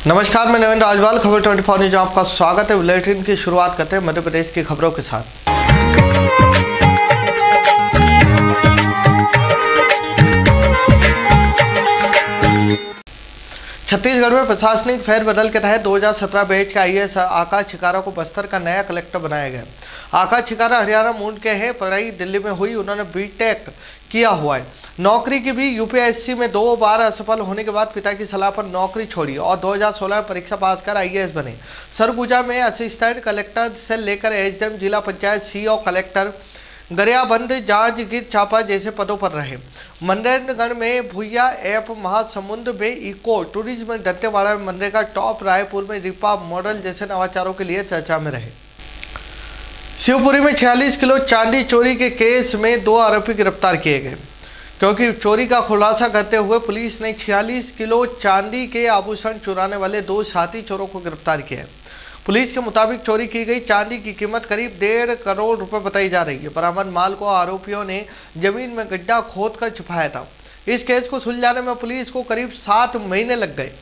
नमस्कार, मैं नवीन राजवाल। खबर 24 न्यूज आपका स्वागत है। बुलेटिन की शुरुआत करते हैं मध्य प्रदेश की खबरों के साथ। छत्तीसगढ़ में प्रशासनिक फेरबदल के तहत 2017 बैच का आईएएस आकाश छिकारा को बस्तर का नया कलेक्टर बनाया गया। आकाश छिकारा हरियाणा मूल के हैं। पढ़ाई दिल्ली में हुई, उन्होंने बीटेक किया हुआ है। नौकरी की भी यूपीएससी में 2 बार असफल होने के बाद पिता की सलाह पर नौकरी छोड़ी और 2016 में परीक्षा पास कर आईएएस बने। सरगुजा में असिस्टेंट कलेक्टर से लेकर एसडीएम, जिला पंचायत सीईओ, कलेक्टर, गरियाबंद, जांजगीर चांपा जैसे पदों पर रहे। मनेन्द्रगढ़ में भुइया ऐप, महासमुंद में इको टूरिज्म, दंतेवाड़ा में मनरेगा टॉप, रायपुर में रिपा मॉडल जैसे नवाचारों के लिए चर्चा में रहे। शिवपुरी में 46 किलो चांदी चोरी के केस में 2 आरोपी गिरफ्तार किए गए, क्योंकि चोरी का खुलासा करते हुए पुलिस ने 46 किलो चांदी के आभूषण चुराने वाले 2 साथी चोरों को गिरफ्तार किया है। पुलिस के मुताबिक चोरी की गई चांदी की कीमत करीब 1.5 करोड़ रुपए बताई जा रही है। बरामद माल को आरोपियों ने जमीन में गड्ढा खोदकर छिपाया था। इस केस को सुलझाने में पुलिस को करीब 7 महीने लग गए।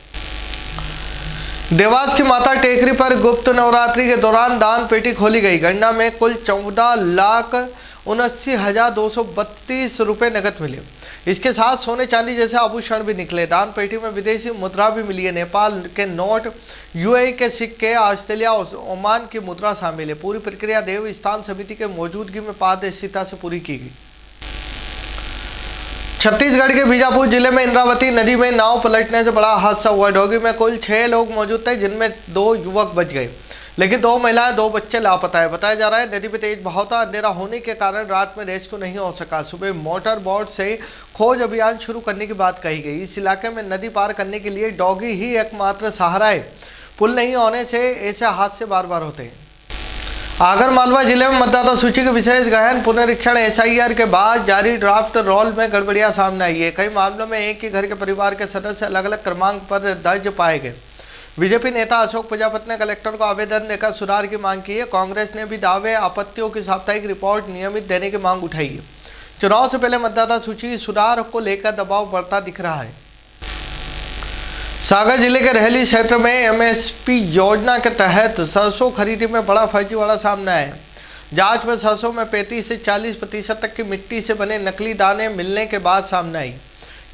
देवास की माता टेकरी पर गुप्त नवरात्रि के दौरान दान पेटी खोली गई। गणना में कुल 14,79,232 रुपये नकद मिले। इसके साथ सोने चांदी जैसे आभूषण भी निकले। दान पेटी में विदेशी मुद्रा भी मिली है। नेपाल के नोट, यूएई के सिक्के, ऑस्ट्रेलिया और ओमान की मुद्रा शामिल है। पूरी प्रक्रिया देव स्थान समिति के मौजूदगी में पारदर्शिता से पूरी की गई। छत्तीसगढ़ के बीजापुर जिले में इंद्रावती नदी में नाव पलटने से बड़ा हादसा हुआ। डोगी में कुल 6 लोग मौजूद थे, जिनमें 2 युवक बच गए, लेकिन 2 महिलाएं, 2 बच्चे लापता है। बताया जा रहा है नदी में तेज बहाव था। अंधेरा होने के कारण रात में रेस्क्यू नहीं हो सका। सुबह मोटर बोट से खोज अभियान शुरू करने की बात कही गई। इस इलाके में नदी पार करने के लिए डॉगी ही एकमात्र सहारा है। पुल नहीं होने से ऐसे हादसे बार बार होते हैं। आगरमालवा जिले में मतदाता सूची के विशेष गहन पुनरीक्षण एसआईआर के बाद जारी ड्राफ्ट रोल में गड़बड़ियां सामने आई है। कई मामलों में एक ही घर के परिवार के सदस्य अलग अलग क्रमांक पर दर्ज पाए गए। बीजेपी नेता अशोक प्रजापति ने कलेक्टर को आवेदन देकर सुधार की मांग की है। कांग्रेस ने भी दावे, आपत्तियों की साप्ताहिक रिपोर्ट नियमित देने की मांग उठाई है। चुनाव से पहले मतदाता सूची सुधार को लेकर दबाव बढ़ता दिख रहा है। सागर जिले के रहली क्षेत्र में एमएसपी योजना के तहत सरसों खरीदी में बड़ा फर्जीवाड़ा सामने आया है। जांच में सरसों में 35 से 40% तक की मिट्टी से बने नकली दाने मिलने के बाद सामने आई।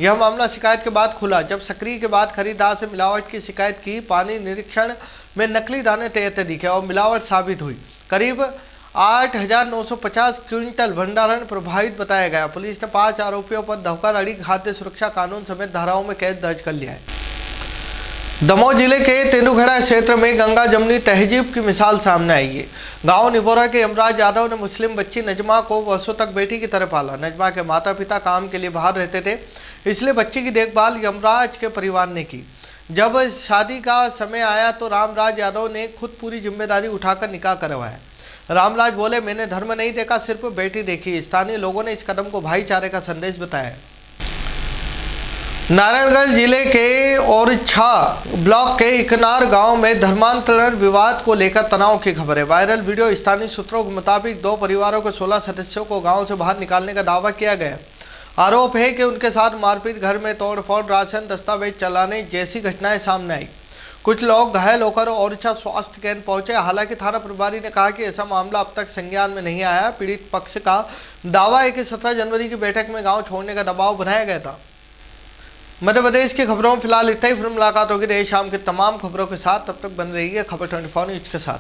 यह मामला शिकायत के बाद खुला, जब सक्रिय के बाद खरीदार से मिलावट की शिकायत की। पानी निरीक्षण में नकली दाने तैरते दिखे और मिलावट साबित हुई। करीब 8,950 क्विंटल भंडारण प्रभावित बताया गया। पुलिस ने 5 आरोपियों पर धोखाधड़ी, खाद्य सुरक्षा कानून समेत धाराओं में केस दर्ज कर लिया है। दमोह जिले के तेंदुखेड़ा क्षेत्र में गंगा जमुनी तहजीब की मिसाल सामने आई है। गांव निबोरा के यमराज यादव ने मुस्लिम बच्ची नजमा को वर्षों तक बेटी की तरह पाला। नजमा के माता पिता काम के लिए बाहर रहते थे, इसलिए बच्ची की देखभाल यमराज के परिवार ने की। जब शादी का समय आया तो रामराज यादव ने खुद पूरी जिम्मेदारी उठाकर निकाह करवाया। रामराज बोले, मैंने धर्म नहीं देखा, सिर्फ बेटी देखी। स्थानीय लोगों ने इस कदम को भाईचारे का संदेश बताया। नारायणगढ़ जिले के ओरछा ब्लॉक के इकनार गांव में धर्मांतरण विवाद को लेकर तनाव की खबर है। Viral video. स्थानीय सूत्रों के मुताबिक 2 परिवारों के 16 सदस्यों को गांव से बाहर निकालने का दावा किया गया। आरोप है कि उनके साथ मारपीट, घर में तोड़फोड़, राशन दस्तावेज चलाने जैसी घटनाएं सामने आई। कुछ लोग घायल होकर ओरछा स्वास्थ्य केंद्र पहुंचे। हालांकि थाना प्रभारी ने कहा कि ऐसा मामला अब तक संज्ञान में नहीं आया। पीड़ित पक्ष का दावा है कि 17 जनवरी की बैठक में गाँव छोड़ने का दबाव बनाया गया था। मध्य प्रदेश की खबरों में फिलहाल इतना ही। फिर मुलाकात होगी देर शाम की तमाम खबरों के साथ। तब तक बन रही है खबर 24 न्यूज के साथ।